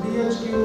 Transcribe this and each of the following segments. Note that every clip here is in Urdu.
DHQ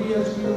PHQ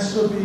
SOP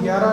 11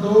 2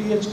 THQ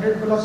100+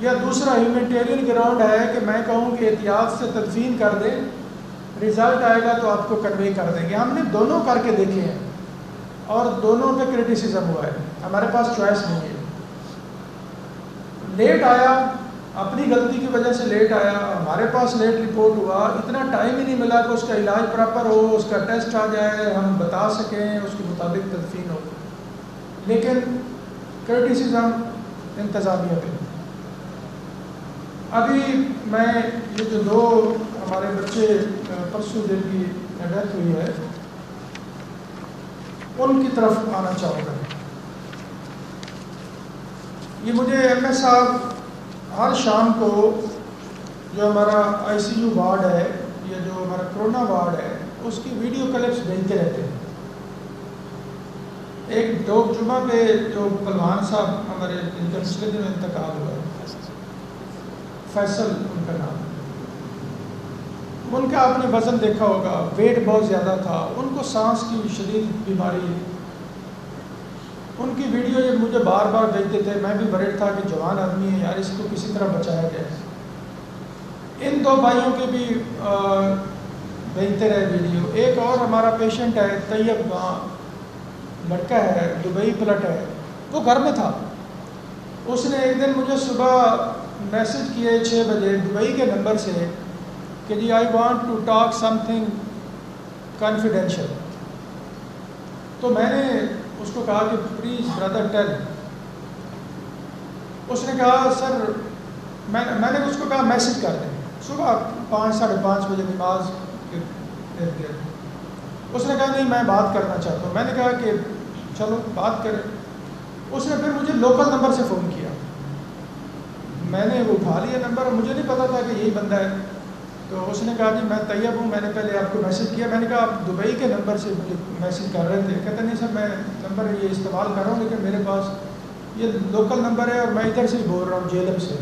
یا دوسرا ہیومینٹیرین گراؤنڈ ہے کہ میں کہوں کہ احتیاط سے تدفین کر دیں، رزلٹ آئے گا تو آپ کو کنوے کر دیں گے. ہم نے دونوں کر کے دیکھے ہیں اور دونوں پہ کرٹیسزم ہوا ہے. ہمارے پاس چوائس نہیں ہے. لیٹ آیا، اپنی غلطی کی وجہ سے لیٹ آیا، ہمارے پاس لیٹ رپورٹ ہوا، اتنا ٹائم ہی نہیں ملا کہ اس کا علاج پراپر ہو، اس کا ٹیسٹ آ جائے، ہم بتا سکیں، اس کے مطابق تدفین ہو. لیکن کرٹیسزم انتظامیہ پہ. ابھی میں یہ جو 2 ہمارے بچے پرسوں دن کی ڈیتھ ہوئی ہے ان کی طرف آنا چاہوں گا. یہ مجھے ایم ایس صاحب ہر شام کو جو ہمارا آئی سی یو وارڈ ہے یا جو ہمارا کرونا وارڈ ہے اس کی ویڈیو کلپس بھیجتے رہتے ہیں. ایک 2 جمعہ پہ جو پلوان صاحب ہمارے ان کا پچھلے دن انتقال ہوا ہے، فیصل ان کا نام، ان کا آپ نے وزن دیکھا ہوگا، ویٹ بہت زیادہ تھا، ان کو سانس کی شدید بیماری. ان کی ویڈیو یہ مجھے بار بار بھیجتے تھے. میں بھی ورڈ تھا کہ جوان آدمی ہے یار، اس کو کسی طرح بچایا جائے. ان 2 بھائیوں کے بھی بھیجتے رہے ویڈیو. ایک اور ہمارا پیشنٹ ہے طیب، لڑکا ہے، دبئی پلٹ ہے، وہ گھر میں تھا. اس نے ایک دن مجھے صبح میسج کیے 6 بجے دبئی کے نمبر سے کہ جی I want to talk something confidential. تو میں نے اس کو کہا کہ پلیز برادر ٹیل. اس نے کہا سر، میں نے اس کو کہا میسج کر دیں. صبح 5 ساڑھے 5 بجے نماز کے ارد گرد. اس نے کہا نہیں میں بات کرنا چاہتا ہوں. میں نے کہا کہ چلو بات کریں. اس نے پھر مجھے لوکل نمبر سے فون کیا. میں نے وہ اٹھا لیا نمبر، مجھے نہیں پتا تھا کہ یہی بندہ ہے. تو اس نے کہا جی میں طیب ہوں، میں نے پہلے آپ کو میسج کیا. میں نے کہا آپ دبئی کے نمبر سے مجھے میسج کر رہے تھے. کہتے نہیں سر میں نمبر یہ استعمال کر رہا ہوں لیکن میرے پاس یہ لوکل نمبر ہے اور میں ادھر سے ہی بول رہا ہوں جیلم سے.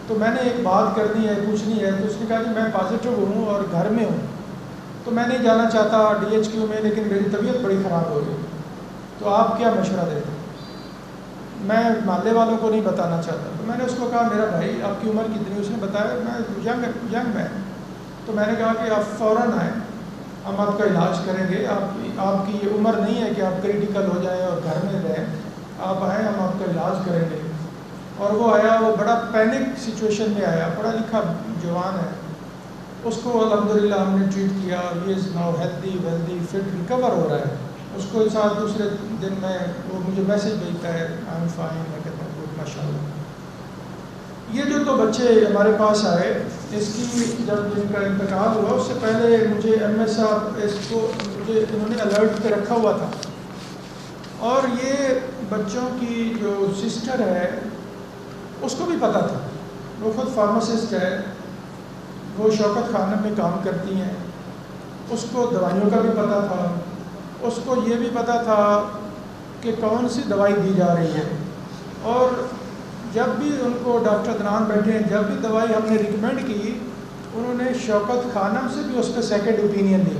تو میں نے ایک بات کرنی ہے، پوچھنی ہے. تو اس نے کہا جی میں پازیٹیو ہوں اور گھر میں ہوں، تو میں نہیں جانا چاہتا DHQ میں، لیکن میری طبیعت بڑی خراب ہو گئی. تو آپ کیا مشورہ دیتے ہیں؟ میں محلے والوں کو نہیں بتانا چاہتا. تو میں نے اس کو کہا میرا بھائی آپ کی عمر کتنی؟ اس نے بتایا میں ینگ مین. تو میں نے کہا کہ آپ فوراً آئیں، ہم آپ کا علاج کریں گے. آپ کی یہ عمر نہیں ہے کہ آپ کریٹیکل ہو جائیں اور گھر میں رہیں. آپ آئیں، ہم آپ کا علاج کریں گے. اور وہ آیا، وہ بڑا پینک سچویشن میں آیا، پڑھا لکھا جوان ہے. اس کو الحمدللہ ہم نے ٹریٹ کیا. He is now healthy wealthy fit, recover ہو رہا ہے. اس کو ساتھ دوسرے دن میں وہ مجھے میسج بھیجتا ہے آئی ایم فائن. میں کہتا ہوں گڈ ماشاء اللہ. یہ جو 2 بچے ہمارے پاس آئے، اس کی جب ان کا انتقال ہوا اس سے پہلے مجھے ایم ایس صاحب اس کو مجھے انہوں نے الرٹ پہ رکھا ہوا تھا. اور یہ بچوں کی جو سسٹر ہے اس کو بھی پتہ تھا. وہ خود فارماسسٹ ہے، وہ شوکت خانم میں کام کرتی ہیں. اس کو دوائیوں کا بھی پتہ تھا. اس کو یہ بھی پتہ تھا کہ کون سی دوائی دی جا رہی ہے. اور جب بھی ان کو ڈاکٹر عدنان بیٹھے ہیں، جب بھی دوائی ہم نے ریکمینڈ کی، انہوں نے شوکت خانم سے بھی اس پہ سیکنڈ اوپینین دی.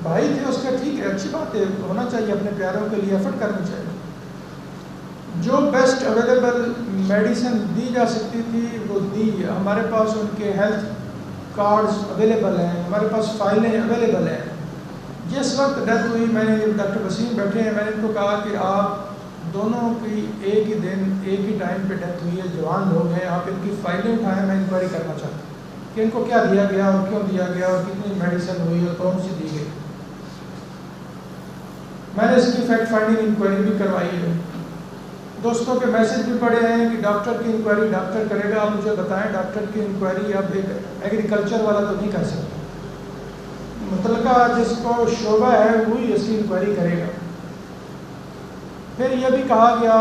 بھائی تھے اس کا، ٹھیک ہے، اچھی بات ہے، ہونا چاہیے، اپنے پیاروں کے لیے ایفرٹ کرنی چاہیے. جو بیسٹ اویلیبل میڈیسن دی جا سکتی تھی وہ دی. ہمارے پاس ان کے ہیلتھ کارڈز اویلیبل ہیں، ہمارے پاس فائلیں اویلیبل ہیں. جس وقت ڈیتھ ہوئی، میں نے ڈاکٹر وسیم بیٹھے ہیں، میں نے ان کو کہا کہ آپ دونوں کی ایک ہی دن ایک ہی ٹائم پہ ڈیتھ ہوئی ہے، جوان لوگ ہیں، آپ ان کی فائلیں اٹھائیں. میں انکوائری کرنا چاہتا ہوں کہ ان کو کیا دیا گیا اور کیوں دیا گیا اور کتنی میڈیسن ہوئی اور کون سی دی گئی. میں نے اس کی فیکٹ فائنڈنگ انکوائری بھی کروائی ہے. دوستوں کے میسج بھی پڑے ہیں کہ ڈاکٹر کی انکوائری ڈاکٹر کرے گا. آپ مجھے بتائیں ڈاکٹر کی انکوائری آپ ایک ایگریکلچر والا تو نہیں کر سکتا. متعلقہ جس کو شعبہ ہے وہی اس کی انکوائری کرے گا. پھر یہ بھی کہا گیا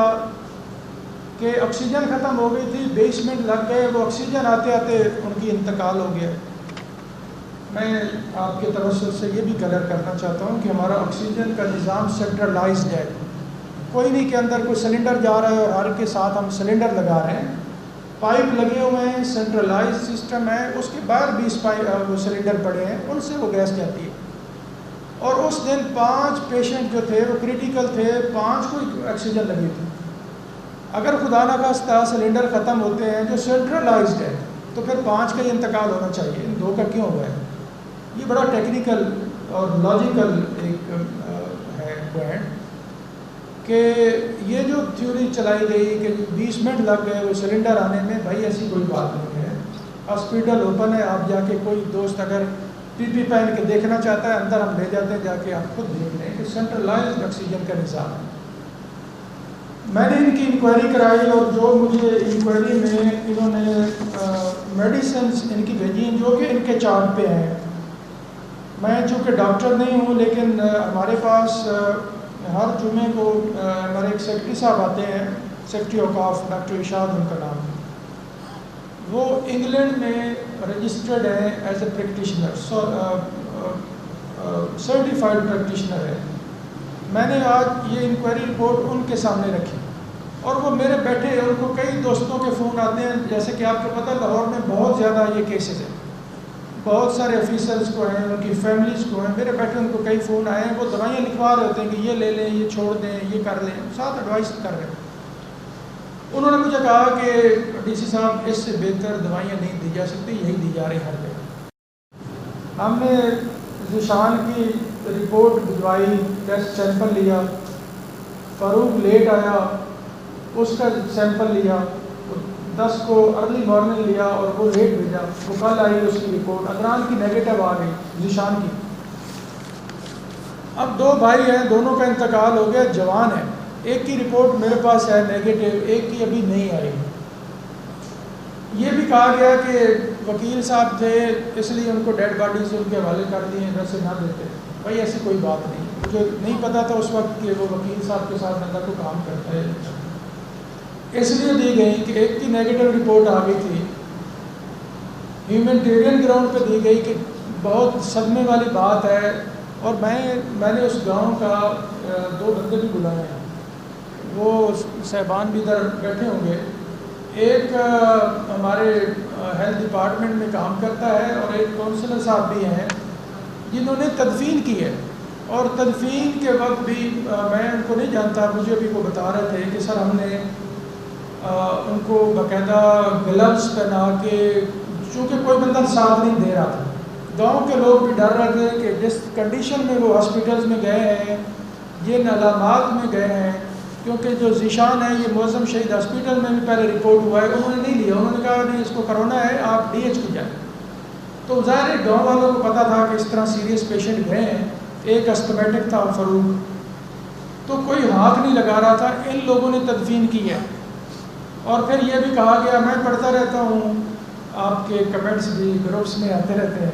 کہ آکسیجن ختم ہو گئی تھی، 20 منٹ لگ گئے، وہ آکسیجن آتے آتے ان کی انتقال ہو گیا. میں آپ کے توسط سے یہ بھی کلیئر کرنا چاہتا ہوں کہ ہمارا آکسیجن کا نظام سینٹرلائزڈ ہے. کوئی نہیں کہ اندر کوئی سلنڈر جا رہا ہے اور ہر کے ساتھ ہم سلنڈر لگا رہے ہیں. پائپ لگے ہوئے ہیں، سینٹرلائز سسٹم ہے. اس کے باہر 20 وہ سلنڈر پڑے ہیں، ان سے وہ گیس جاتی ہے. اور اس دن 5 پیشنٹ جو تھے وہ کریٹیکل تھے، 5 کو آکسیجن لگی تھی. اگر خدا نخواستہ سلنڈر ختم ہوتے ہیں جو سینٹرلائزڈ ہے تو پھر 5 کا ہی انتقال ہونا چاہیے، ان 2 کا کیوں ہوا ہے؟ یہ بڑا ٹیکنیکل اور لاجیکل ایک ہے پوائنٹ کہ یہ جو تھیوری چلائی گئی کہ 20 منٹ لگ گئے وہ سلنڈر آنے میں، بھائی ایسی کوئی بات نہیں ہے. ہاسپٹل اوپن ہے، آپ جا کے کوئی دوست اگر پی پی پہن کے دیکھنا چاہتا ہے اندر ہم لے جاتے ہیں، جا کے آپ خود دیکھ لیں کہ سینٹرلائزڈ آکسیجن کا نظام ہے. میں نے ان کی انکوائری کرائی اور جو مجھے انکوائری میں انہوں نے میڈیسنس ان کی بھیجی ہیں جو کہ ان کے چارٹ پہ ہیں. میں چونکہ ڈاکٹر نہیں ہوں لیکن ہمارے پاس ہر جمعے کو ہمارے ایک سیکرٹری صاحب آتے ہیں، سیکرٹری اوقاف ڈاکٹر ارشاد ان کا نام ہے. وہ انگلینڈ میں رجسٹرڈ ہیں as a practitioner, certified practitioner ہے. میں نے آج یہ انکوائری رپورٹ ان کے سامنے رکھی اور وہ میرے بیٹھے، ان کو کئی دوستوں کے فون آتے ہیں. جیسے کہ آپ کو پتہ لاہور میں بہت زیادہ یہ کیسز ہیں، بہت سارے آفیسرز کو ہیں، ان کی فیملیز کو ہیں. میرے بیٹھے ان کو کئی فون آئے ہیں، وہ دوائیاں لکھوا رہے ہوتے ہیں کہ یہ لے لیں، یہ چھوڑ دیں، یہ کر لیں، ساتھ ایڈوائس کر رہے ہیں. انہوں نے مجھے کہا کہ ڈی سی صاحب اس سے بہتر دوائیاں نہیں دی جا سکتی، یہی دی جا رہی ہر جگہ. ہم نے ذیشان کی رپورٹ بھجوائی، ٹیسٹ سیمپل لیا، فاروق لیٹ آیا اس کا سیمپل لیا، 10 کو ارلی مارننگ لیا اور وہ لیٹ بھیجا، وہ کل آئی اس کی رپورٹ. ادران کی نیگیٹو آ گئی، ذیشان کی. اب 2 بھائی ہیں، دونوں کا انتقال ہو گیا، جوان ہیں. ایک کی رپورٹ میرے پاس ہے نیگیٹو، ایک کی ابھی نہیں آئی. یہ بھی کہا گیا کہ وکیل صاحب تھے اس لیے ان کو ڈیڈ باڈیز ان کے حوالے کر دیے، ادھر سے نہ دیتے. بھائی ایسی کوئی بات نہیں، مجھے نہیں پتا تھا اس وقت کہ وہ وکیل صاحب کے ساتھ بندہ کو کام کرتا ہے. اس لیے دی گئی کہ ایک کی نیگیٹو رپورٹ آ گئی تھی، ہیومینٹیرین گراؤنڈ پہ دی گئی کہ بہت صدمے والی بات ہے. اور میں نے اس گاؤں کا 2 بندے بھی بلائے ہیں، وہ صاحبان بھی ادھر بیٹھے ہوں گے. ایک ہمارے ہیلتھ ڈپارٹمنٹ میں کام کرتا ہے اور ایک کونسلر صاحب بھی ہیں جنہوں نے تدفین کی ہے. اور تدفین کے وقت بھی میں ان کو نہیں جانتا، مجھے بھی وہ بتا رہے تھے کہ سر ہم نے ان کو باقاعدہ گلوز پہنا کے، چونکہ کوئی بندہ ساتھ نہیں دے رہا تھا، گاؤں کے لوگ بھی ڈر رہے تھے کہ جس کنڈیشن میں وہ ہاسپٹلز میں گئے ہیں، جن علامات میں گئے ہیں، کیونکہ جو ذیشان ہے یہ معظم شہید ہاسپٹل میں بھی پہلے رپورٹ ہوا ہے، انہوں نے نہیں لیا. انہوں نے کہا نہیں اس کو کرونا ہے، آپ ڈی ایچ کی جائیں. تو ظاہر ہے گاؤں والوں کو پتہ تھا کہ اس طرح سیریس پیشنٹ گئے ہیں. ایک اسٹمیٹک تھا فاروق، تو کوئی ہاتھ نہیں لگا رہا تھا. ان لوگوں نے تدفین کی ہے. اور پھر یہ بھی کہا گیا، میں پڑھتا رہتا ہوں، آپ کے کمنٹس بھی گروپس میں آتے رہتے ہیں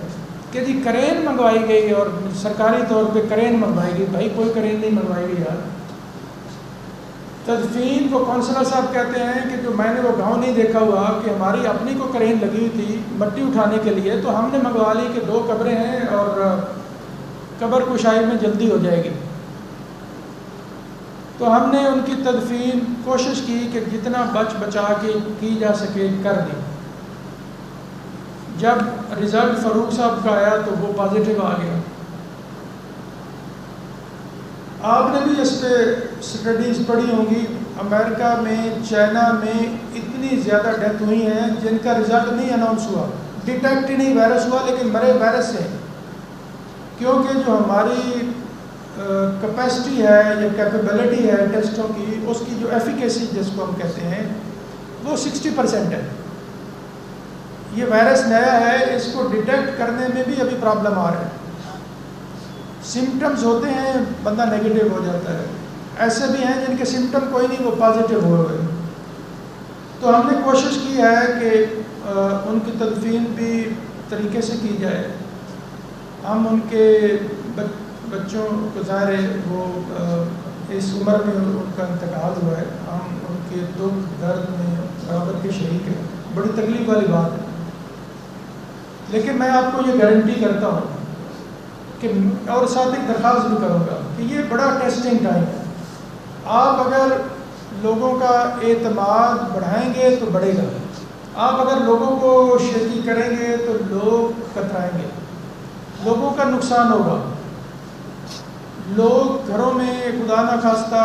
کہ جی کرین منگوائی گئی اور سرکاری طور پہ کرین منگوائی گئی. بھائی کوئی کرین نہیں منگوائی گئی یار. تدفین کو کونسلر صاحب کہتے ہیں کہ جو میں نے وہ گاؤں نہیں دیکھا ہوا کہ ہماری اپنی کو کرین لگی ہوئی تھی مٹی اٹھانے کے لیے، تو ہم نے منگوا لی کہ 2 قبریں ہیں اور قبر کشائی میں جلدی ہو جائے گی. تو ہم نے ان کی تدفین کوشش کی کہ جتنا بچا کے کی جا سکے کر دی. جب رزلٹ فاروق صاحب کا آیا تو وہ پازیٹیو آ گیا. آپ نے بھی اس پہ اسٹڈیز پڑھی ہوں گی. امریکہ میں، چائنا میں اتنی زیادہ ڈیتھ ہوئی ہیں جن کا رزلٹ نہیں اناؤنس ہوا، ڈیٹیکٹ ہی نہیں وائرس ہوا لیکن مرے وائرس سے. کیونکہ جو ہماری کیپیسٹی ہے یا کیپیبلٹی ہے ٹیسٹوں کی، اس کی جو ایفیکیسی جس کو ہم کہتے ہیں وہ 60% ہے. یہ وائرس نیا ہے، اس کو ڈیٹیکٹ کرنے میں بھی ابھی پرابلم آ رہا ہے. سمٹمز ہوتے ہیں بندہ نیگیٹو ہو جاتا ہے، ایسے بھی ہیں جن کے سمٹم کوئی نہیں وہ پازیٹیو ہوئے. تو ہم نے کوشش کی ہے کہ ان کی تدفین بھی طریقے سے کی جائے. ہم ان کے بچوں کو، ظاہر ہے وہ اس عمر میں ان کا انتقال ہوا ہے، ہم ان کے دکھ درد میں برابر کے شریک ہیں. بڑی تکلیف والی بات ہے، لیکن میں آپ کو یہ گارنٹی کرتا ہوں کہ، اور ساتھ ایک درخواست بھی کروں گا کہ یہ بڑا ٹیسٹنگ ٹائم ہے. آپ اگر لوگوں کا اعتماد بڑھائیں گے تو بڑھے گا. آپ اگر لوگوں کو شیکی کریں گے تو لوگ کترائیں گے، لوگوں کا نقصان ہوگا. لوگ گھروں میں خدا نخواستہ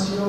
CO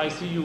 ICU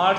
8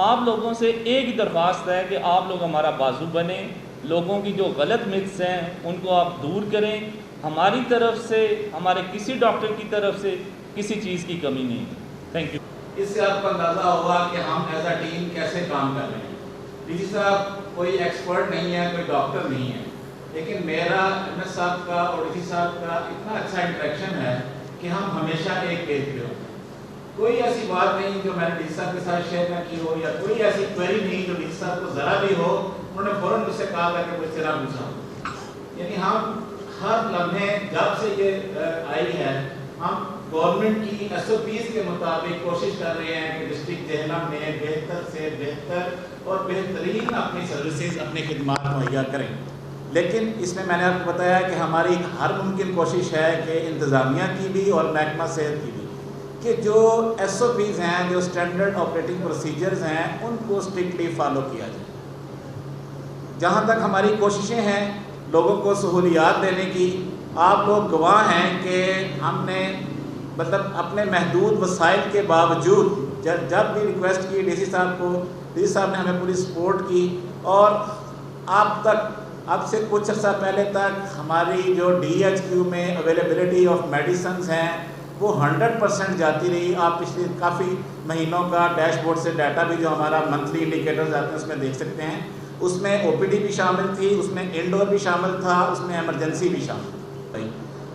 آپ لوگوں سے ایک ہی درخواست ہے کہ آپ لوگ ہمارا بازو بنیں، لوگوں کی جو غلط متس ہیں ان کو آپ دور کریں. ہماری طرف سے، ہمارے کسی ڈاکٹر کی طرف سے کسی چیز کی کمی نہیں ہے. Thank you. اس سے آپ کو اندازہ ہوگا کہ ہم ایز اے ٹیم کیسے کام کر رہے ہیں. ڈی سی صاحب کوئی ایکسپرٹ نہیں ہے، کوئی ڈاکٹر نہیں ہے، لیکن میرا ایم ایس صاحب کا اور ڈی سی صاحب کا اتنا اچھا انٹریکشن ہے کہ ہم ہمیشہ ایک پیج پہ ہوتے ہیں. کوئی ایسی بات نہیں جو میں نے ڈی سی صاحب کے ساتھ شیئر نہ کی ہو، یا کوئی ایسی کوئری نہیں جو ڈی سی صاحب کو ذرا بھی ہو انہوں نے فوراً مجھ سے کہا تھا کہ مجھ سے نہ پوچھا. یعنی ہم ہر لمحے جب سے یہ آئی ہے ہم گورنمنٹ کی ایس او پیز کے مطابق کوشش کر رہے ہیں کہ ڈسٹرکٹ جہلم میں بہتر سے بہتر اور بہترین اپنی سروسز، اپنی خدمات مہیا کریں. لیکن اس میں نے آپ کو بتایا کہ ہماری ہر ممکن کوشش ہے کہ انتظامیہ کی بھی اور محکمہ صحت کی بھی کہ جو ایس او پیز ہیں، جو اسٹینڈرڈ آپریٹنگ پروسیجرز ہیں، ان کو اسٹرکٹلی فالو کیا جائے. جہاں تک ہماری کوششیں ہیں لوگوں کو سہولیات دینے کی، آپ لوگ گواہ ہیں کہ ہم نے مطلب اپنے محدود وسائل کے باوجود جب بھی ریکویسٹ کی ڈی سی صاحب کو، ڈی سی صاحب نے ہمیں پوری سپورٹ کی. اور اب سے کچھ عرصہ پہلے تک ہماری جو ڈی ایچ کیو میں اویلیبلٹی آف میڈیسنز ہیں وہ 100% جاتی رہی. آپ پچھلے کافی مہینوں کا ڈیش بورڈ سے ڈیٹا بھی جو ہمارا منتھلی انڈیکیٹرز آتے ہیں اس میں دیکھ سکتے ہیں. اس میں او پی ڈی بھی شامل تھی، اس میں انڈور بھی شامل تھا، اس میں ایمرجنسی بھی شامل تھی.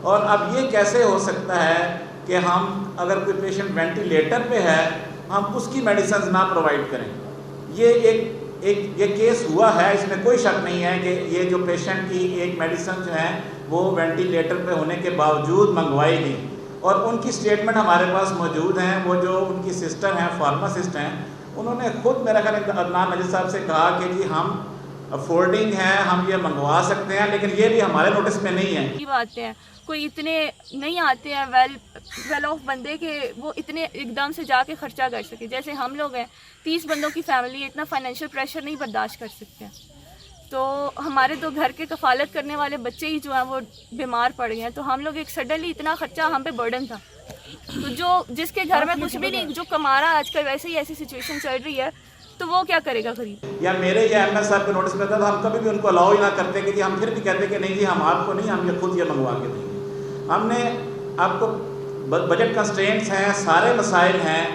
اور اب یہ کیسے ہو سکتا ہے کہ ہم اگر کوئی پیشنٹ وینٹیلیٹر پہ ہے ہم اس کی میڈیسنز نہ پرووائڈ کریں؟ یہ کیس ہوا ہے، اس میں کوئی شک نہیں ہے کہ یہ جو پیشنٹ کی ایک میڈیسن جو ہے وہ وینٹیلیٹر پہ ہونے کے باوجود منگوائی گئی، اور ان کی اسٹیٹمنٹ ہمارے پاس موجود ہیں. وہ جو ان کی سسٹر ہیں، فارماسسٹ ہیں، انہوں نے خود میرا خیال عدنان مجید صاحب سے کہا کہ جی ہم افورڈنگ ہیں، ہم یہ منگوا سکتے ہیں، لیکن یہ بھی ہمارے نوٹس میں نہیں ہے. یہ باتیں ہیں، کوئی اتنے نہیں آتے ہیں ویل آف بندے کہ وہ اتنے ایک دم سے جا کے خرچہ کر سکے. جیسے ہم لوگ ہیں 30 بندوں کی فیملی، اتنا فائنینشیل پریشر نہیں برداشت کر سکتے ہیں. تو ہمارے تو گھر کے کفالت کرنے والے بچے ہی جو ہیں وہ بیمار پڑ گئے ہیں، تو ہم لوگ ایک سڈنلی اتنا خرچہ ہم پہ برڈن تھا. تو جس کے گھر میں کچھ بھی نہیں، جو کما رہا آج کل ویسے ہی ایسی سچویشن چل رہی ہے، تو وہ کیا کرے گا غریب؟ یا میرے یا ایم ایس صاحب کے نوٹس میں تھا تو ہم کبھی بھی ان کو الاؤ ہی نہ کرتے کہ جی ہم پھر بھی کہتے کہ نہیں جی ہم آپ کو نہیں، ہم یہ خود یہ منگوا کے دیں گے. ہم نے آپ کو بجٹ کنسٹرینٹس ہیں، سارے مسائل ہیں.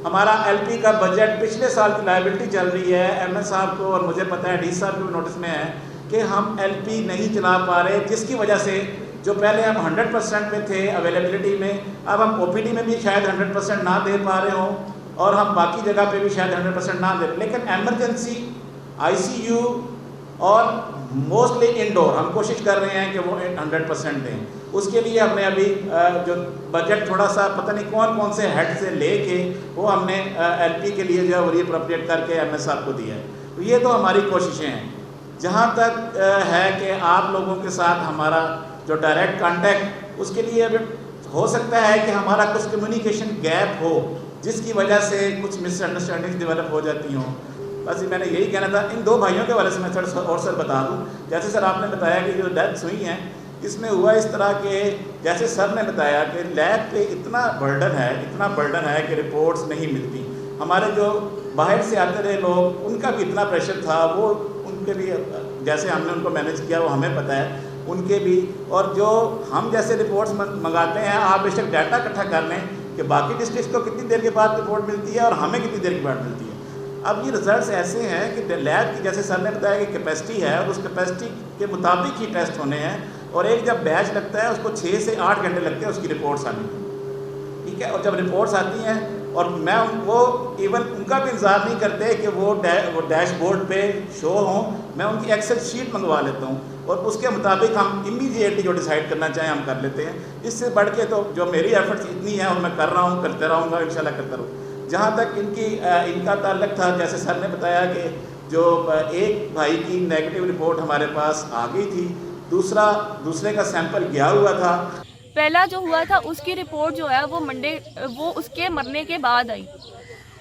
ہمارا ایل پی کا بجٹ پچھلے سال کی لائبلٹی چل رہی ہے. ایم ایس صاحب کو اور مجھے پتہ ہے ڈی صاحب کے نوٹس میں ہے کہ ہم ایل پی نہیں چلا پا رہے، جس کی وجہ سے جو پہلے ہم 100% میں تھے اویلیبلٹی میں، اب ہم او پی ڈی میں بھی شاید 100% نہ دے پا رہے ہوں، اور ہم باقی جگہ پہ بھی شاید 100% نہ دیں. لیکن ایمرجنسی، آئی سی یو اور موسٹلی انڈور ہم کوشش کر رہے ہیں کہ وہ 100% دیں. اس کے لیے ہم نے ابھی جو بجٹ تھوڑا سا پتہ نہیں کون سے ہیڈ سے لے کے وہ ہم نے ایل پی کے لیے جو ہے وہ ری اپروپریٹ کر کے ایم ایس صاحب کو دیا ہے. تو یہ تو ہماری کوششیں ہیں. جہاں تک ہے کہ آپ لوگوں کے ساتھ ہمارا جو ڈائریکٹ کانٹیکٹ، اس کے لیے ابھی ہو سکتا ہے کہ ہمارا کچھ کمیونیکیشن گیپ ہو جس کی وجہ سے کچھ مس انڈرسٹینڈنگ ڈیولپ ہو جاتی ہوں. بس میں نے یہی کہنا تھا. ان دو بھائیوں کے بارے سے میں تھوڑا اور سر بتا دوں. جیسے سر آپ نے بتایا کہ جو ڈیتھس ہوئی ہیں اس میں ہوا اس طرح کہ جیسے سر نے بتایا کہ لیب پہ اتنا برڈن ہے کہ رپورٹس نہیں ملتی. ہمارے جو باہر سے آتے رہے لوگ ان کا بھی اتنا پریشر تھا، وہ ان کے بھی جیسے ہم نے ان کو مینیج کیا وہ ہمیں پتہ ہے ان کے بھی. اور جو ہم جیسے رپورٹس منگاتے ہیں، آپ بے شک ڈیٹا اکٹھا کر لیں کہ باقی ڈسٹرکٹ کو کتنی دیر کے بعد رپورٹ ملتی ہے اور ہمیں کتنی دیر کے بعد ملتی ہے. اب یہ رزلٹس ایسے ہیں کہ لیب کی جیسے سر نے بتایا کہ کیپیسٹی ہے اور اس کیپیسٹی کے مطابق ہی ٹیسٹ ہونے ہیں، اور ایک جب بیچ لگتا ہے اس کو 6 سے 8 گھنٹے لگتے ہیں اس کی رپورٹس آنے میں. ٹھیک ہے. اور جب رپورٹس آتی ہیں اور میں وہ ایون ان کا بھی انتظار نہیں کرتے کہ وہ ڈیش بورڈ پہ شو ہوں، میں ان کی ایکسل شیٹ منگوا لیتا ہوں اور اس کے مطابق ہم امیڈیٹلی جو ڈیسائیڈ کرنا چاہیں ہم کر لیتے ہیں. اس سے بڑھ کے تو جو میری ایفرٹس اتنی ہیں اور میں کر رہا ہوں، کرتے رہوں گا انشاءاللہ کرتا رہوں. جہاں تک ان کا تعلق تھا، جیسے سر نے بتایا کہ جو ایک بھائی کی نیگیٹو رپورٹ ہمارے پاس آ گئی تھی، دوسرے کا سیمپل گیا ہوا تھا. پہلا جو ہوا تھا اس کی رپورٹ جو ہے وہ اس کے مرنے کے بعد آئی،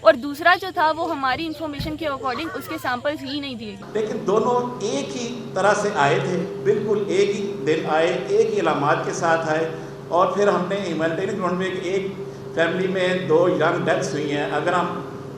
اور دوسرا جو تھا وہ ہماری انفارمیشن کے اکارڈنگ اس کے سیمپلز ہی نہیں دیے گئے. لیکن دونوں ایک ہی طرح سے آئے تھے، بالکل ایک ہی دن آئے، ایک ہی علامات کے ساتھ آئے. اور پھر ہم نے ہیومینٹیرین گراؤنڈ میں ایک فیملی میں 2 ینگ ڈیتھس ہوئی ہیں. اگر ہم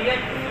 DH2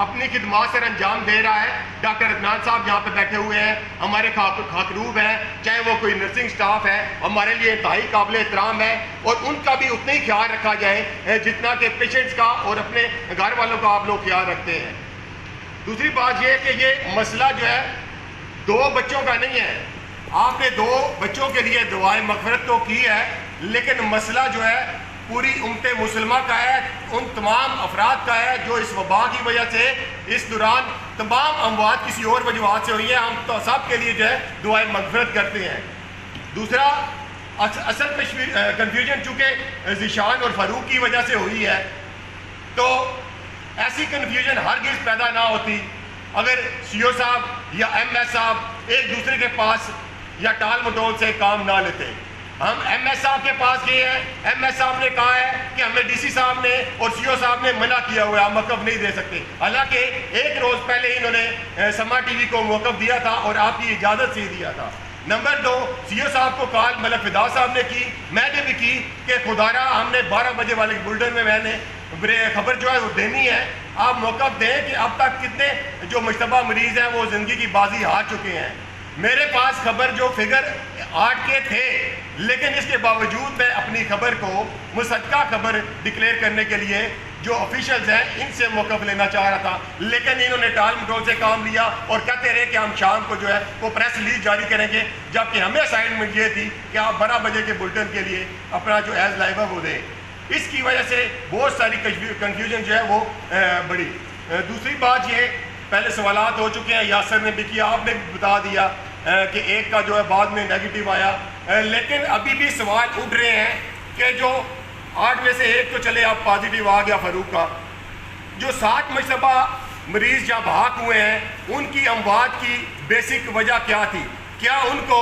اپنی خدمات سر انجام دے رہا ہے. ڈاکٹر عدنان صاحب یہاں پہ بیٹھے ہوئے ہیں, ہمارے خاکروب ہیں, چاہے وہ کوئی نرسنگ سٹاف ہے, ہمارے لیے انتہائی قابل احترام ہے, اور ان کا بھی اتنا ہی خیال رکھا جائے جتنا کہ پیشنٹس کا اور اپنے گھر والوں کا آپ لوگ خیال رکھتے ہیں. دوسری بات یہ کہ یہ مسئلہ جو ہے 2 بچوں کا نہیں ہے. آپ نے 2 بچوں کے لیے دعائیں مغفرت تو کی ہے, لیکن مسئلہ جو ہے پوری امت مسلمہ کا ہے, ان تمام افراد کا ہے جو اس وبا کی وجہ سے اس دوران تمام اموات کسی اور وجوہات سے ہوئی ہیں. ہم تو سب کے لیے جو ہے دعائیں مغفرت کرتے ہیں. دوسرا اصل کنفیوژن چونکہ ذیشان اور فاروق کی وجہ سے ہوئی ہے, تو ایسی کنفیوژن ہرگز پیدا نہ ہوتی اگر سی او صاحب یا ایم ایس صاحب ایک دوسرے کے پاس یا ٹال مٹول سے کام نہ لیتے. ہم ایم ایس صاحب کے پاس گئے ہیں, ایم ایس صاحب نے کہا ہے کہ ہمیں ڈی سی صاحب نے اور سی او صاحب نے منع کیا ہوا ہے, ہم موقف نہیں دے سکتے. حالانکہ 1 روز پہلے انہوں نے سما ٹی وی کو موقف دیا تھا اور آپ کی اجازت سے دیا تھا. نمبر 2, سی او صاحب کو کال ملک فدا صاحب نے کی, میں نے بھی کی کہ خدارہ ہم نے 12 بجے والے بلڈن میں نے خبر جو ہے وہ دینی ہے, آپ موقف دیں کہ اب تک کتنے جو مشتبہ مریض ہیں وہ زندگی کی بازی ہار چکے ہیں. میرے پاس خبر جو فگر 8 کے تھے, لیکن اس کے باوجود میں اپنی خبر کو مصدقہ خبر ڈکلیئر کرنے کے لیے جو آفیشلز ہیں ان سے موقف لینا چاہ رہا تھا, لیکن انہوں نے ٹال مٹول سے کام لیا اور کہتے رہے کہ ہم شام کو جو ہے وہ پریس ریلیز جاری کریں گے, جبکہ ہمیں اسائنمنٹ یہ تھی کہ آپ 12 بجے کے بلٹن کے لیے اپنا جو ایز لائیو وہ دیں. اس کی وجہ سے بہت ساری کنفیوژن جو ہے وہ بڑی. دوسری بات یہ, پہلے سوالات ہو چکے ہیں, یاسر نے بھی کیا, آپ نے بھی بتا دیا کہ ایک کا جو ہے بعد میں نیگیٹو آیا, لیکن ابھی بھی سوال اٹھ رہے ہیں کہ جو 8 میں سے 1 تو چلے اب پازیٹیو آ گیا فاروق کا, جو 7 مشتبہ مریض جہاں بھاگ ہوئے ہیں ان کی اموات کی بیسک وجہ کیا تھی؟ کیا ان کو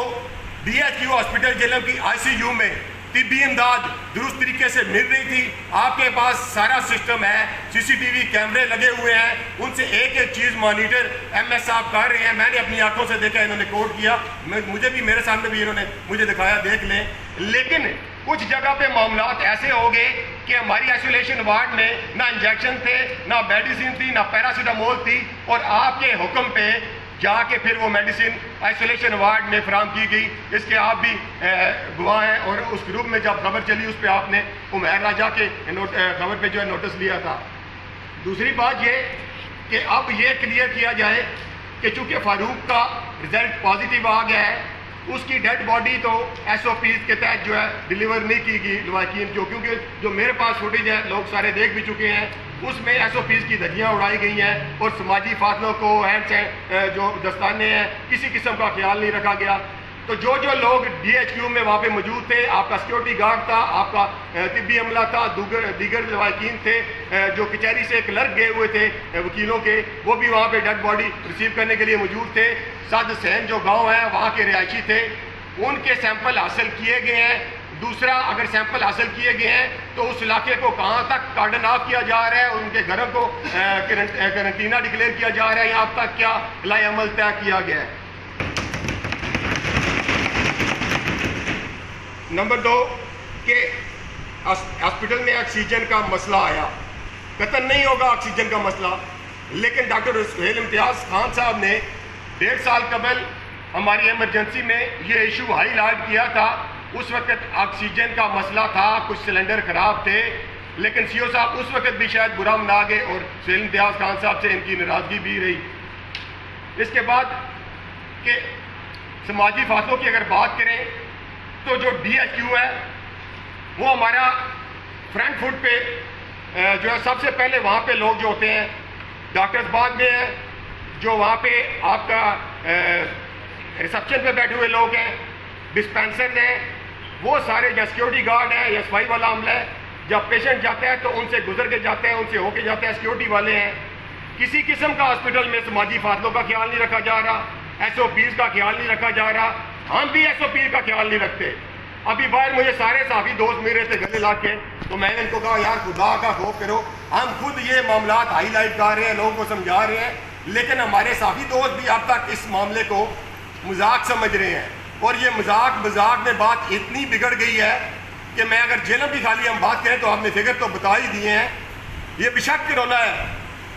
D H Q hospital Jhelum کی آئی سی یو میں طبی امداد درست طریقے سے مل رہی تھی؟ آپ کے پاس سارا سسٹم ہے, سی سی ٹی وی کیمرے لگے ہوئے ہیں, ان سے ایک ایک چیز مانیٹر ایم ایس صاحب کر رہے ہیں. میں نے اپنی آنکھوں سے دیکھا, انہوں نے کوٹ کیا, مجھے بھی میرے سامنے بھی انہوں نے مجھے دکھایا, دیکھ لیں. لیکن کچھ جگہ پہ معاملات ایسے ہو گئے کہ ہماری آئسولیشن وارڈ میں نہ انجیکشن تھے, نہ میڈیسن تھی, نہ پیراسیٹامول تھی, اور آپ کے حکم پہ جا کے پھر وہ میڈیسن آئسولیشن وارڈ میں فراہم کی گئی. اس کے آپ بھی گواہ ہیں, اور اس گروپ میں جب خبر چلی اس پہ آپ نے عمیر راجہ کے خبر پہ جو ہے نوٹس لیا تھا. دوسری بات یہ کہ اب یہ کلیئر کیا جائے کہ چونکہ فاروق کا رزلٹ پازیٹیو آ گیا ہے, اس کی ڈیڈ باڈی تو ایس او پیز کے تحت جو ہے ڈیلیور نہیں کی گئی لواحقین جو, کیونکہ جو میرے پاس فوٹیج ہے لوگ سارے دیکھ بھی چکے ہیں, اس میں ایس او پیز کی دھجیاں اڑائی گئی ہیں اور سماجی فاصلوں کو ہینڈ جو دستانے ہیں کسی قسم کا خیال نہیں رکھا گیا. تو جو لوگ ڈی ایچ کیو میں وہاں پہ موجود تھے, آپ کا سیکورٹی گارڈ تھا, آپ کا طبی عملہ تھا, دیگر لواحقین تھے, جو کچہری سے کلرک گئے ہوئے تھے وکیلوں کے, وہ بھی وہاں پہ ڈیڈ باڈی ریسیو کرنے کے لیے موجود تھے. سعد حسین جو گاؤں ہے وہاں کے رہائشی تھے, ان کے سیمپل حاصل کیے گئے ہیں. دوسرا, اگر سیمپل حاصل کیے گئے ہیں تو اس علاقے کو کہاں تک کارڈن آف کیا جا رہا ہے, ان کے گھروں کو کرنٹینہ ڈکلیئر کیا جا رہا ہے, یہاں تک کیا لائے عمل طے کیا گیا ہے. نمبر 2 کہ ہاسپٹل میں آکسیجن کا مسئلہ آیا, قطع نہیں ہوگا آکسیجن کا مسئلہ, لیکن ڈاکٹر سہیل امتیاز خان صاحب نے 1.5 سال قبل ہماری ایمرجنسی میں یہ ایشو ہائی لائٹ کیا تھا. اس وقت آکسیجن کا مسئلہ تھا, کچھ سلنڈر خراب تھے, لیکن سی او صاحب اس وقت بھی شاید برا منا گئے اور سہیل امتیاز خان صاحب سے ان کی ناراضگی بھی رہی. اس کے بعد کہ سماجی فاصلوں کی اگر بات کریں تو جو ڈی ایچ کیو ہے وہ ہمارا فرنٹ فٹ پہ جو ہے سب سے پہلے وہاں پہ لوگ جو ہوتے ہیں ڈاکٹرز بعد میں ہیں, جو وہاں پہ آپ کا ریسپشن پہ بیٹھے ہوئے لوگ ہیں, ڈسپینسرز ہیں, وہ سارے یا سیکورٹی گارڈ ہیں یا صفائی والا عملہ ہے. جب پیشنٹ جاتا ہے تو ان سے گزر کے جاتے ہیں, ان سے ہو کے جاتے ہیں, سیکورٹی والے ہیں. کسی قسم کا ہاسپٹل میں سماجی فاصلوں کا خیال نہیں رکھا جا رہا, ایس او پیز کا خیال نہیں رکھا جا رہا. ہم بھی ایس او پیز کا خیال نہیں رکھتے. ابھی باہر مجھے سارے صحافی دوست مل رہے تھے گلے لا کے, تو میں نے ان کو کہا یار خدا کا خوف کرو, ہم خود یہ معاملات ہائی لائٹ کر رہے ہیں, لوگوں کو سمجھا رہے ہیں, لیکن ہمارے صحافی دوست بھی اب تک اس معاملے کو مذاق سمجھ رہے ہیں. اور یہ مذاق میں بات اتنی بگڑ گئی ہے کہ میں اگر جیلم کی خالی ہم بات کریں تو آپ نے فگر تو بتا ہی دیے ہیں. یہ بشک کرونا ہے,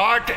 8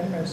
MS,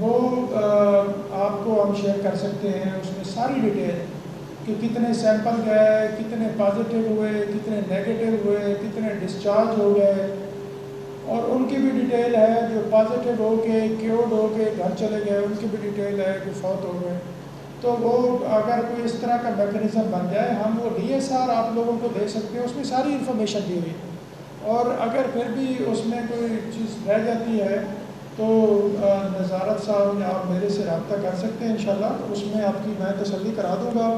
وہ آپ کو ہم شیئر کر سکتے ہیں، اس میں ساری ڈیٹیل کہ کتنے سیمپل گئے، کتنے پازیٹیو ہوئے، کتنے نیگیٹو ہوئے، کتنے ڈسچارج ہو گئے، اور ان کی بھی ڈیٹیل ہے جو پازیٹیو ہو کے کیورڈ ہو کے گھر چلے گئے، ان کی بھی ڈیٹیل ہے جو فوت ہو گئے. تو وہ اگر کوئی اس طرح کا میکینزم بن جائے، ہم وہ DSR آپ لوگوں کو دے سکتے ہیں، اس میں ساری انفارمیشن دی ہوئی. اور اگر پھر بھی اس میں کوئی چیز رہ جاتی ہے تو نظارت صاحب آپ میرے سے رابطہ کر سکتے ہیں انشاءاللہ، اس میں آپ کی میں تسلی کرا دوں گا.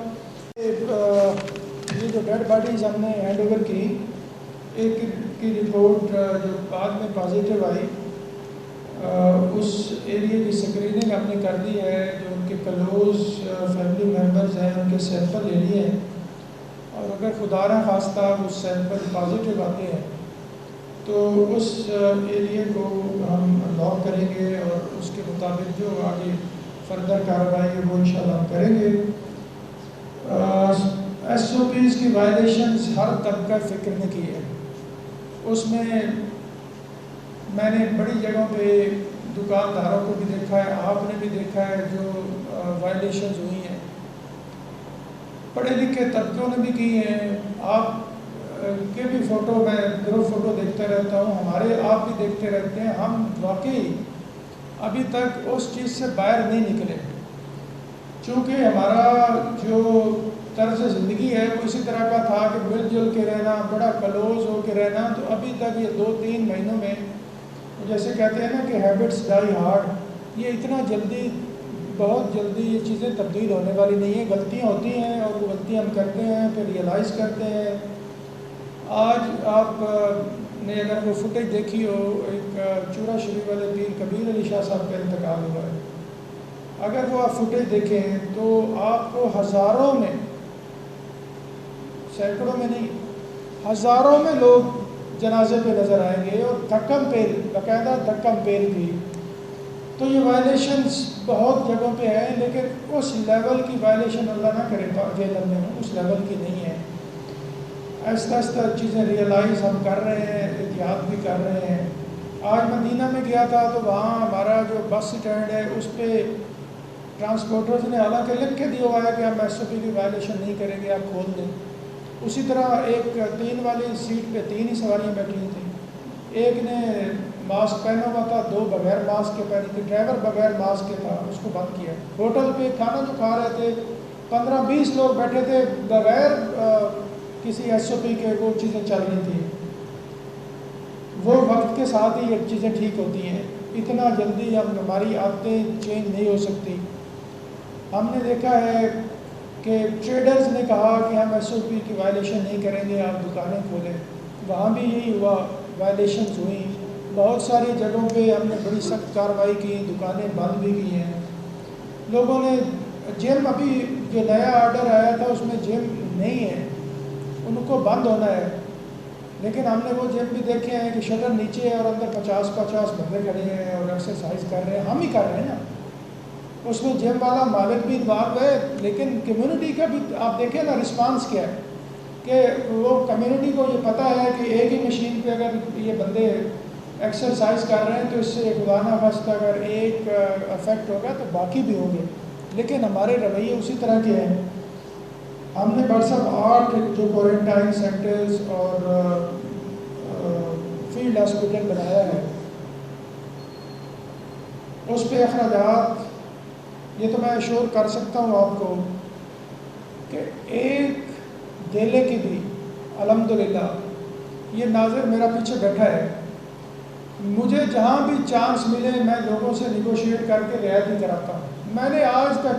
یہ جو ڈیڈ باڈیز ہم نے ہینڈ اوور کی، ایک کی رپورٹ جو بعد میں پازیٹیو آئی، اس ایریے کی سکریننگ ہم نے کر دی ہے. جو ان کے کلوز فیملی ممبرز ہیں ان کے سیمپل لے لیے ہیں، اور اگر خدا نہ خواستہ وہ سیمپل پازیٹیو آتے ہیں تو اس ایریے کو ہم لاک کریں گے، اور اس کے مطابق جو آگے فردر کارروائی ہے وہ انشاءاللہ ہم کریں گے. SOPs کی وائلیشنز ہر طبقہ فکر نے کی ہے. اس میں نے بڑی جگہوں پہ دکانداروں کو بھی دیکھا ہے، آپ نے بھی دیکھا ہے جو وائلیشنز ہوئی ہیں. پڑھے لکھے طبقوں نے بھی کی ہیں. آپ کے بھی فوٹو میں گروپ فوٹو دیکھتا رہتا ہوں، ہمارے آپ بھی دیکھتے رہتے ہیں. ہم واقعی ابھی تک اس چیز سے باہر نہیں نکلے، چونکہ ہمارا جو طرز زندگی ہے وہ اسی طرح کا تھا کہ مل جل کے رہنا، بڑا کلوز ہو کے رہنا. تو ابھی تک یہ 2-3 مہینوں میں جیسے کہتے ہیں نا کہ ہیبٹس ڈائی ہارڈ، یہ اتنا جلدی، بہت جلدی یہ چیزیں تبدیل ہونے والی نہیں ہیں. غلطیاں ہوتی ہیں اور وہ غلطیاں ہم کرتے ہیں، پھر ریئلائز کرتے ہیں. آج آپ نے اگر وہ فوٹیج دیکھی ہو، ایک چورا شریف والے پیر کبیر علی شاہ صاحب کا انتقال ہوا ہے. اگر وہ آپ فوٹیج دیکھیں تو آپ کو ہزاروں میں، سینکڑوں میں نہیں، ہزاروں میں لوگ جنازے پہ نظر آئیں گے، اور دھکم پیل، باقاعدہ دھکم پیل بھی. تو یہ وائلیشنز بہت جگہوں پہ ہیں، لیکن اس لیول کی وائلیشن اللہ نہ کرے جیلم میں، اس لیول کی نہیں ہے. آہستہ آہستہ چیزیں ریئلائز ہم کر رہے ہیں، احتیاط بھی کر رہے ہیں. آج مدینہ میں گیا تھا تو وہاں ہمارا جو بس سٹینڈ ہے اس پہ ٹرانسپورٹرز نے حالانکہ لکھ کے دیا ہوا ہے کہ ہم SOP کی وائلیشن نہیں کریں گے، آپ کھول دیں. اسی طرح ایک 3 والی سیٹ پہ 3 ہی سواریاں بیٹھی ہوئی تھیں. ایک نے ماسک پہنا ہوا تھا، 2 بغیر ماسک کے پہنی تھی، ڈرائیور بغیر ماسک کے تھا، اس کو بند کیا. ہوٹل پہ کھانا جو کھا رہے تھے 15-20 لوگ بیٹھے تھے بغیر کسی SOP کے، وہ چیزیں چل رہی تھیں. وہ وقت کے ساتھ ہی یہ چیزیں ٹھیک ہوتی ہیں. اتنا جلدی ہماری عادتیں چینج نہیں ہو سکتی. ہم نے دیکھا ہے کہ ٹریڈرز نے کہا کہ ہم SOP کی وائلیشن نہیں کریں گے، آپ دکانیں کھولیں. وہاں بھی یہی ہوا، وائلیشنز ہوئیں. بہت ساری جگہوں پہ ہم نے بڑی سخت کارروائی کی، دکانیں بند بھی کی ہیں. لوگوں نے جم، ابھی جو نیا آرڈر آیا تھا اس میں جم نہیں ہے، ان کو بند ہونا ہے. لیکن ہم نے وہ جم بھی دیکھے ہیں کہ شٹر نیچے ہے اور اندر 50 بندے کھڑے ہیں اور ایکسرسائز کر رہے ہیں. ہم ہی کر رہے ہیں نا. اس میں جم والا مالک بھی انوالو ہے، لیکن کمیونٹی کا بھی آپ دیکھیں نا رسپانس کیا ہے کہ وہ کمیونٹی کو یہ پتہ ہے کہ ایک ہی مشین پہ اگر یہ بندے ایکسرسائز کر رہے ہیں تو اس سے خدا نہ خواستہ اگر ایک افیکٹ ہوگا تو باقی بھی ہوں گے. لیکن ہمارے رویے اسی طرح کے ہیں. ہم نے WhatsApp 8 جو کوارنٹائن سینٹرز اور فیلڈ ہاسپٹل بنایا ہے، اس پہ اخراجات یہ تو میں اشور کر سکتا ہوں آپ کو کہ ایک دھیلے کی بھی الحمدللہ، یہ ناظر میرا پیچھے بیٹھا ہے، مجھے جہاں بھی چانس ملے میں لوگوں سے نیگوشیٹ کر کے رعایت ہی کراتا ہوں. میں نے آج تک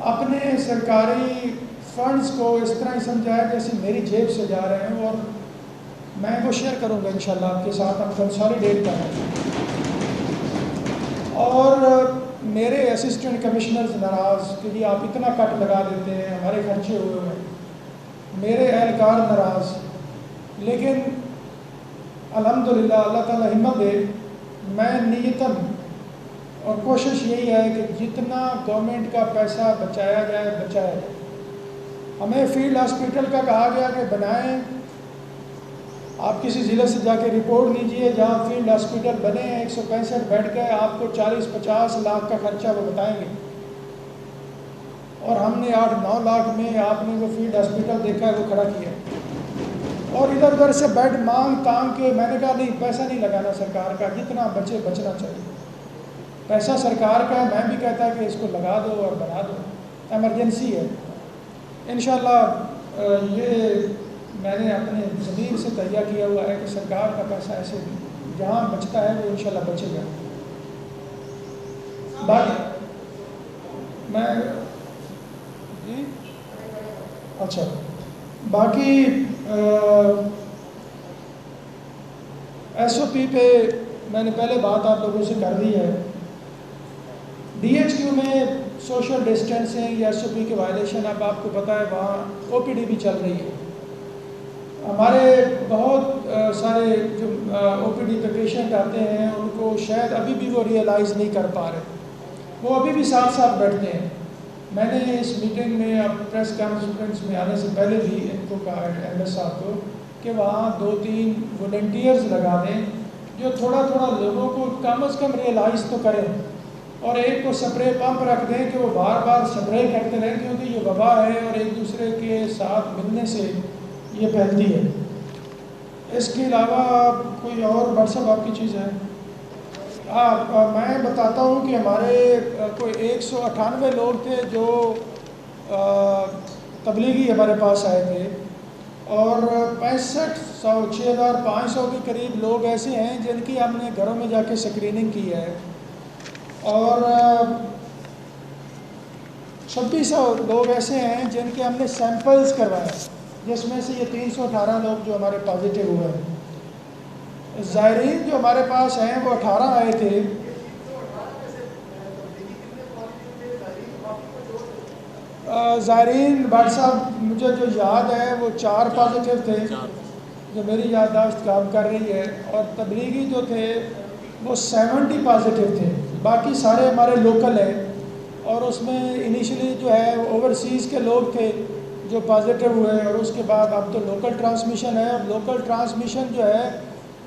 اپنے سرکاری فنڈز کو اس طرح ہی سمجھایا جیسے میری جیب سے جا رہے ہیں، اور میں وہ شیئر کروں گا انشاءاللہ آپ کے ساتھ. ہم کنسالیڈیٹ کر رہے ہیں. اور میرے اسسٹنٹ کمشنرز ناراض کہ جی آپ اتنا کٹ لگا دیتے ہیں، ہمارے خرچے ہوئے ہوئے ہیں. میرے اہلکار ناراض. لیکن الحمدللہ اللہ تعالیٰ ہمت دے. میں نیتاً اور کوشش یہی ہے کہ جتنا گورنمنٹ کا پیسہ بچایا جائے بچایا جائے. ہمیں فیلڈ ہاسپٹل کا کہا گیا کہ بنائیں، آپ کسی ضلع سے جا کے رپورٹ لیجئے جہاں فیلڈ ہاسپٹل بنے ہیں 165 بیڈ کا ہے، آپ کو 40-50 لاکھ کا خرچہ وہ بتائیں گے، اور ہم نے 8-9 لاکھ میں آپ نے وہ فیلڈ ہاسپٹل دیکھا ہے وہ کھڑا کیا، اور ادھر ادھر سے بیڈ مانگ تانگ کے میں نے کہا نہیں پیسہ نہیں لگانا سرکار کا، جتنا بچے بچنا چاہیے، پیسہ سرکار کا ہے، میں بھی کہتا کہ اس کو لگا دو اور بنا دو، ایمرجنسی ہے۔ انشاءاللہ یہ میں نے اپنے ضمیر سے تہیہ کیا ہوا ہے کہ سرکار کا پیسہ ایسے جہاں بچتا ہے وہ انشاءاللہ بچے گا۔ باقی میں جی اچھا باقی ایس او پی پہ میں نے پہلے بات آپ لوگوں سے کر دی ہے۔ ڈی ایچ کیو میں سوشل ڈسٹینسنگ یا ایس او پی کے وائلیشن اب آپ کو پتہ ہے وہاں او پی ڈی بھی چل رہی ہے۔ ہمارے بہت سارے جو او پی ڈی پہ پیشنٹ آتے ہیں ان کو شاید ابھی بھی وہ ریئلائز نہیں کر پا رہے، وہ ابھی بھی ساتھ ساتھ بیٹھتے ہیں۔ میں نے اس میٹنگ میں اب پریس کانفرنس میں آنے سے پہلے بھی ان کو کہا ہے ایم ایس صاحب کو کہ وہاں 2-3 والنٹیئرز لگا دیں جو تھوڑا تھوڑا لوگوں کو کم از کم ریئلائز تو کریں، اور ایک کو سپرے پمپ رکھ دیں کہ وہ بار بار سپرے کرتے رہیں، کیونکہ یہ وبا ہے اور ایک دوسرے کے ساتھ ملنے سے یہ پھیلتی ہے۔ اس کے علاوہ کوئی اور واٹسپ آپ کی چیز ہے؟ میں بتاتا ہوں کہ ہمارے کوئی 198 لوگ تھے جو تبلیغی ہمارے پاس آئے تھے، اور 6500 کے قریب لوگ ایسے ہیں جن کی ہم نے گھروں میں جا کے اسکریننگ کی ہے، اور 2600 لوگ ایسے ہیں جن کے ہم نے سیمپلز کروائے، جس میں سے یہ 318 لوگ جو ہمارے پازیٹیو ہوئے ہیں۔ زائرین جو ہمارے پاس ہیں وہ 18 آئے تھے، زائرین بھٹ صاحب مجھے جو یاد ہے وہ 4 پازیٹیو تھے جو میری یادداشت کام کر رہی ہے، اور تبلیغی جو تھے وہ 70 پازیٹیو تھے، باقی سارے ہمارے لوکل ہیں، اور اس میں انیشلی جو ہے اوورسیز کے لوگ تھے جو پازیٹیو ہوئے، اور اس کے بعد اب تو لوکل ٹرانسمیشن ہے، اور لوکل ٹرانسمیشن جو ہے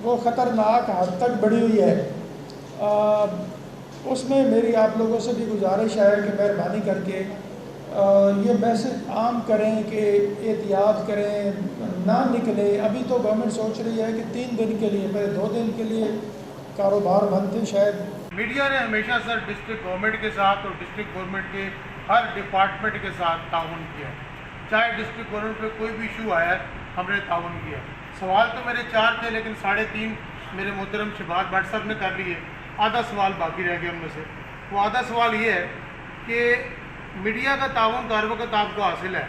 وہ خطرناک حد تک بڑھی ہوئی ہے۔ اس میں میری آپ لوگوں سے بھی گزارش ہے کہ مہربانی کر کے یہ میسج عام کریں کہ احتیاط کریں، نہ نکلیں۔ ابھی تو گورنمنٹ سوچ رہی ہے کہ 3 دن کے لیے، پہلے 2 دن کے لیے کاروبار بند تھے شاید۔ میڈیا نے ہمیشہ سر ڈسٹرکٹ گورنمنٹ کے ساتھ اور ڈسٹرکٹ گورنمنٹ کے ہر ڈپارٹمنٹ کے ساتھ تعاون کیا، چاہے ڈسٹرکٹ گورنمنٹ پہ کوئی بھی ایشو آیا ہم نے تعاون کیا۔ سوال تو میرے 4 تھے لیکن 3.5 میرے محترم شہباز بھٹ صاحب نے کر لیے، آدھا سوال باقی رہ گیا ان میں سے۔ وہ آدھا سوال یہ ہے کہ میڈیا کا تعاون کا ہر وقت آپ کو حاصل ہے،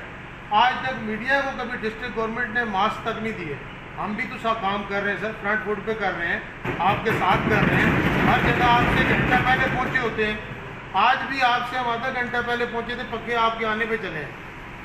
آج تک میڈیا کو کبھی ڈسٹرکٹ گورنمنٹ نے ماسک تک نہیں دیے۔ ہم بھی تو سب کام کر رہے ہیں سر، فرنٹ فوٹ پہ کر رہے ہیں، آپ کے ساتھ کر رہے ہیں، ہر جگہ آپ سے 1 گھنٹہ پہلے پہنچے ہوتے ہیں، آج بھی آپ سے ہم آدھا گھنٹہ پہلے پہنچے تھے، پکے آپ کے آنے پہ چلے ہیں۔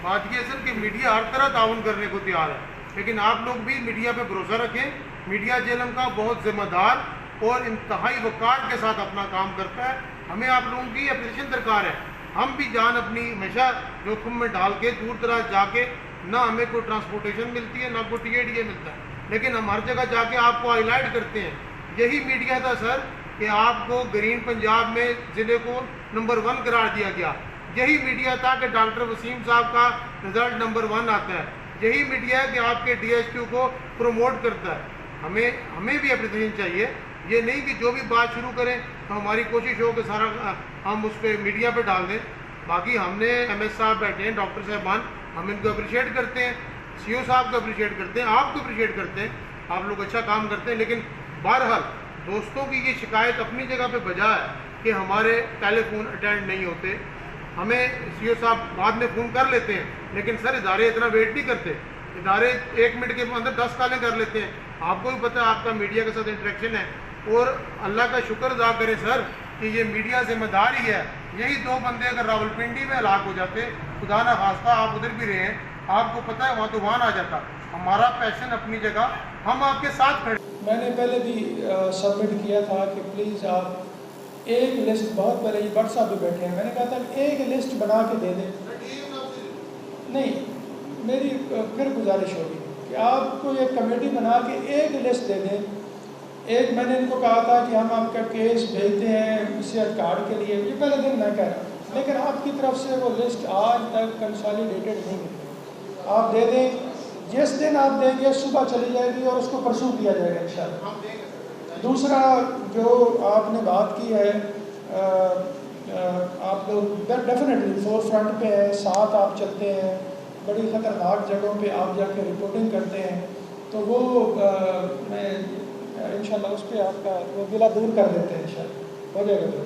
بات یہ ہے سر کہ میڈیا ہر طرح تعاون کرنے کو تیار ہے، لیکن آپ لوگ بھی میڈیا پہ بھروسہ رکھیں۔ میڈیا جیلم کا بہت ذمہ دار اور انتہائی وقار کے ساتھ اپنا کام کرتا ہے، ہمیں آپ لوگوں کی اپریشن درکار ہے۔ ہم بھی جان اپنی ہمیشہ جوخم میں ڈال کے دور دراز جا کے، نہ ہمیں کوئی ٹرانسپورٹیشن ملتی ہے نہ کوئی ٹی اے ڈی اے ملتا ہے، لیکن ہم ہر جگہ جا کے آپ کو ہائی لائٹ کرتے ہیں۔ یہی میڈیا تھا سر کہ آپ کو گرین پنجاب میں ضلع کو نمبر 1 قرار دیا گیا، یہی میڈیا تھا کہ ڈاکٹر وسیم صاحب کا رزلٹ نمبر 1 آتا ہے، یہی میڈیا ہے کہ آپ کے ڈی ایچ کیو کو پروموٹ کرتا ہے۔ ہمیں بھی اپریشیشن چاہیے، یہ نہیں کہ جو بھی بات شروع کریں تو ہماری کوشش ہو کہ سارا ہم اس پہ میڈیا پہ ڈال دیں۔ باقی ہم نے ایم ایس صاحب بیٹھے ہیں، ڈاکٹر صاحبان، ہم ان کو اپریشیٹ کرتے ہیں، سی او صاحب کو اپریشیٹ کرتے ہیں، آپ کو اپریشیٹ کرتے ہیں، آپ لوگ اچھا کام کرتے ہیں۔ لیکن بہرحال دوستوں کی یہ شکایت اپنی جگہ پہ بجا ہے کہ ہمارے ٹیلی فون اٹینڈ نہیں ہوتے، ہمیں سی او صاحب بعد میں فون کر لیتے ہیں، لیکن سر ادارے اتنا ویٹ نہیں کرتے، ادارے 1 منٹ کے اندر 10 کالیں کر لیتے ہیں۔ آپ کو بھی پتہ ہے آپ کا میڈیا کے ساتھ انٹریکشن ہے، اور اللہ کا شکر ادا کریں سر کہ یہ میڈیا ذمہ دار ہی ہے۔ یہی 2 بندے اگر راولپنڈی میں ہلاک ہو جاتے، خدا نہ خواستہ آپ ادھر بھی رہے ہیں، آپ کو پتہ ہے وہاں طوفان آ جاتا۔ ہمارا پیشن اپنی جگہ، ہم آپ کے ساتھ کھڑے۔ میں نے پہلے بھی سبمٹ کیا تھا کہ پلیز آپ ایک لسٹ، بہت پہلے یہ بٹ صاحب بھی بیٹھے ہیں، میں نے کہا تھا کہ ایک لسٹ بنا کے دے دیں۔ نہیں، میری پھر گزارش ہوگی کہ آپ کو ایک کمیٹی بنا کے ایک لسٹ دے دیں. ایک میں نے ان کو کہا تھا کہ ہم آپ کا کیس بھیجتے ہیں صحت کارڈ کے لیے, یہ پہلے دن میں کہہ رہا ہوں, لیکن آپ کی طرف سے وہ لسٹ آج تک کنسالیڈیٹڈ نہیں ہے. آپ دے دیں, جس دن آپ دیں گے صبح چلی جائے گی اور اس کو پرسوں کیا جائے گا انشاءاللہ. دوسرا جو آپ نے بات کی ہے, آپ لوگ ڈیفینیٹلی فور فرنٹ پہ ہیں, ساتھ آپ چلتے ہیں, بڑی خطرناک جگہوں پہ آپ جا کے رپورٹنگ کرتے ہیں, تو وہ میں انشاءاللہ اس پہ آپ کا وہ گلہ دور کر دیتے ہیں, انشاءاللہ ہو جائے گا.